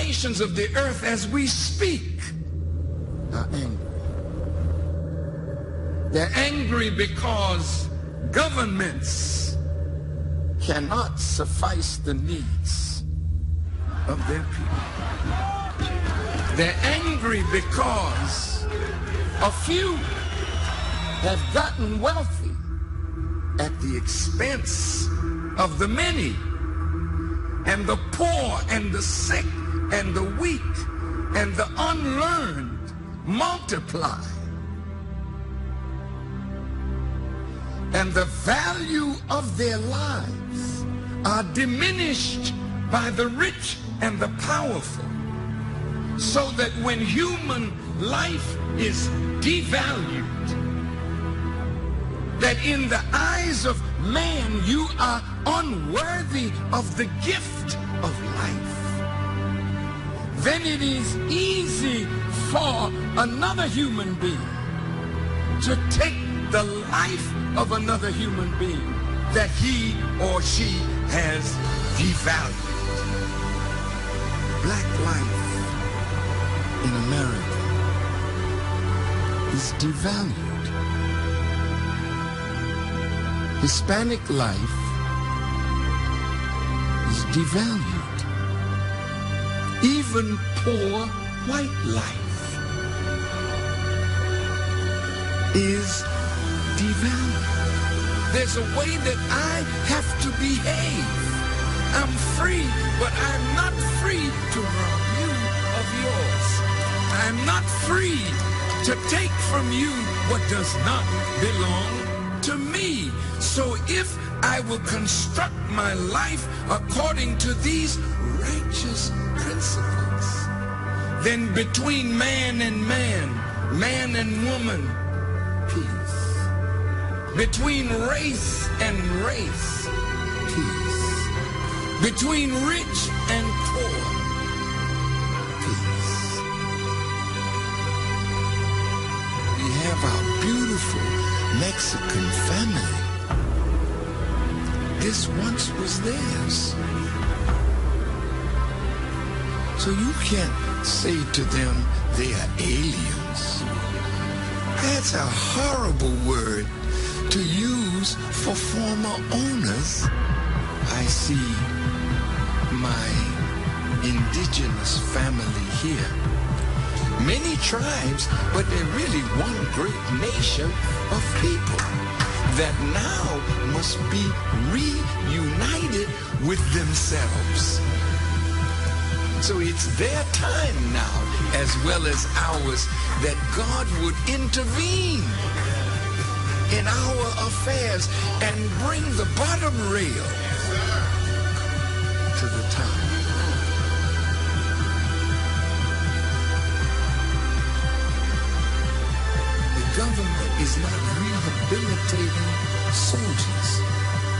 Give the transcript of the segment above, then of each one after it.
nations of the earth as we speak are angry. They're angry because governments cannot suffice the needs of their people. They're angry because a few have gotten wealthy at the expense of the many, and the poor and the sick and the weak and the unlearned multiply. And the value of their lives are diminished by the rich and the powerful, so that when human life is devalued, that in the eyes of man you are unworthy of the gift of life, then it is easy for another human being to take the life of another human being that he or she has devalued. Black life in America is devalued. Hispanic life is devalued. Even poor white life is devalued. There's a way that I have to behave. I'm free, but I'm not free to rob you of yours. I'm not free to take from you what does not belong to me. So if I will construct my life according to these righteous principles, then between man and man, man and woman, peace. Between race and race, peace. Between rich and poor, peace. We have our beautiful Mexican family. This once was theirs. So you can't say to them they are aliens. That's a horrible word to use for former owners. I see my indigenous family here. Many tribes, but they're really one great nation of people that now must be reunited with themselves. So it's their time now, as well as ours, that God would intervene in our affairs and bring the bottom rail to the top. The government is not rehabilitating soldiers.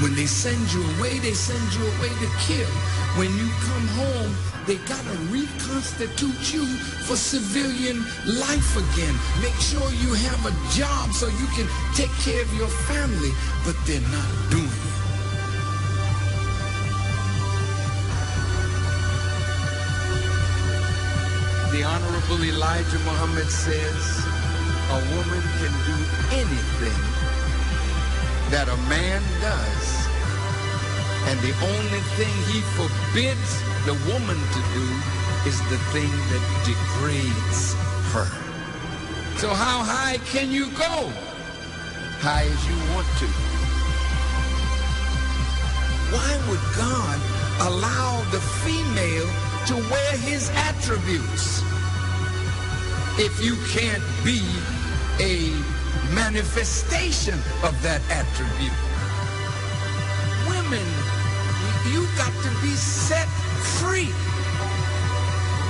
When they send you away to kill. When you come home, they gotta reconstitute you for civilian life again. Make sure you have a job so you can take care of your family, but they're not doing it. The Honorable Elijah Muhammad says, a woman can do anything that a man does, and the only thing he forbids the woman to do is the thing that degrades her. So how high can you go? High as you want to. Why would God allow the female to wear his attributes if you can't be a manifestation of that attribute? Women, you got to be set free.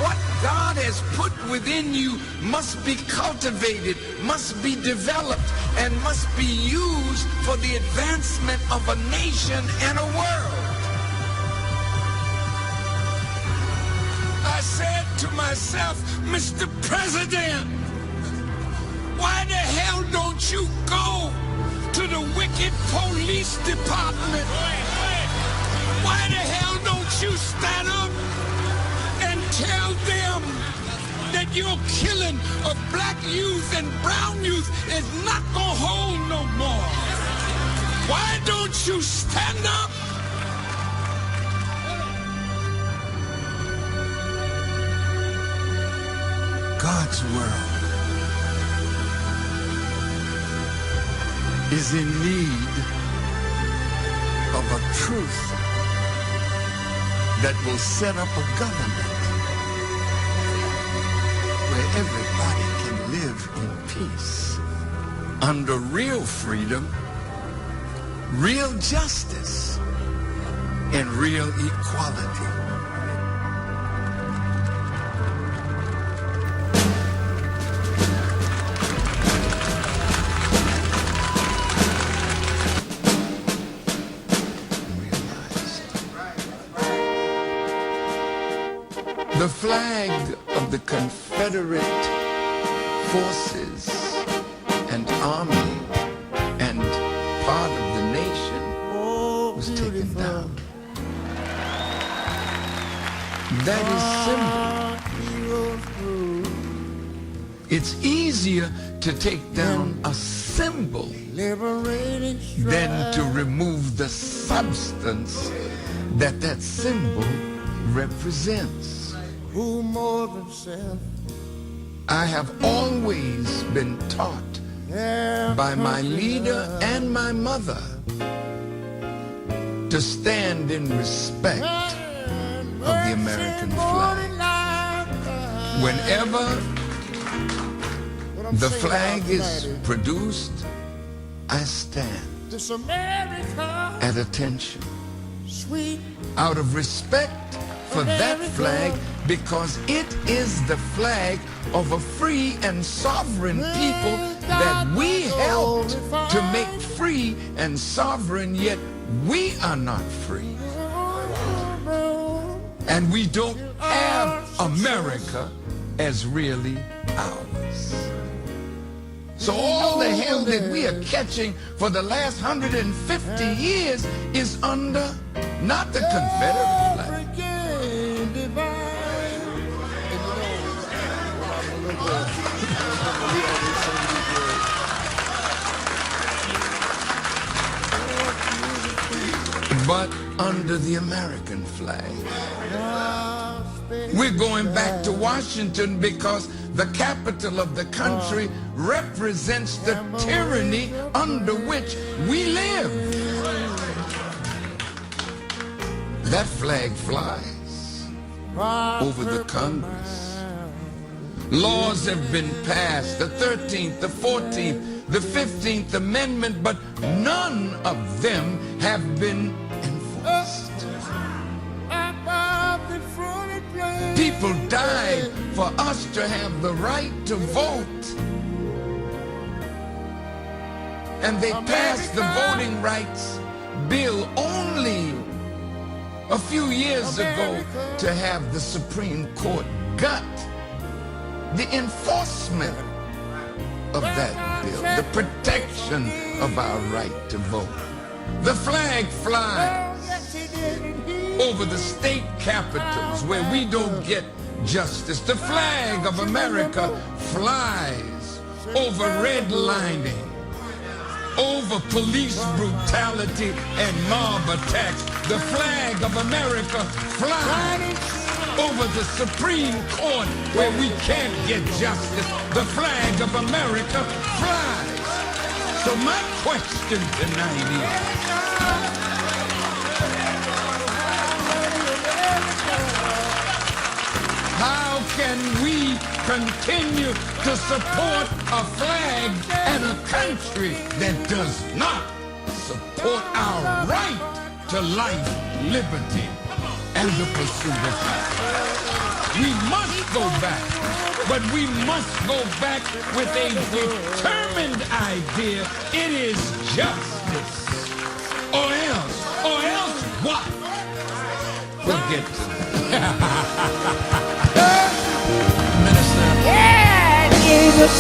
What God has put within you must be cultivated, must be developed, and must be used for the advancement of a nation and a world. I said to myself, Mr. President, why the hell don't you go to the wicked police department? Why the hell don't you stand up and tell them that your killing of black youth and brown youth is not gonna hold no more? Why don't you stand up? God's world is in need of a truth that will set up a government where everybody can live in peace under real freedom, real justice, and real equality. The flag of the Confederate forces and army and part of the nation was taken down. That is symbol. It's easier to take down a symbol than to remove the substance that that symbol represents. I have always been taught by my leader and my mother to stand in respect of the American flag. Whenever the flag is produced, I stand at attention out of respect for that flag, because it is the flag of a free and sovereign people that we helped to make free and sovereign, yet we are not free. And we don't have America as really ours. So all the hell that we are catching for the last 150 years is under not the Confederate flag. But under the American flag. We're going back to Washington because the capital of the country represents the tyranny under which we live. That flag flies over the Congress. Laws have been passed, the 13th, the 14th, the 15th Amendment, but none of them have been enforced. People died for us to have the right to vote. And they passed the voting rights bill only a few years ago to have the Supreme Court gut the enforcement of that bill, the protection of our right to vote. The flag flies over the state capitals where we don't get justice. The flag of America flies over redlining, over police brutality and mob attacks. The flag of America flies over the Supreme Court where we can't get justice. The flag of America flies. So my question tonight is, how can we continue to support a flag and a country that does not support our right to life, liberty, and the pursuit of happiness? We must go back, but we must go back with a determined idea. It is justice. Or else what? We'll get to that. Minister. Yeah, Jesus.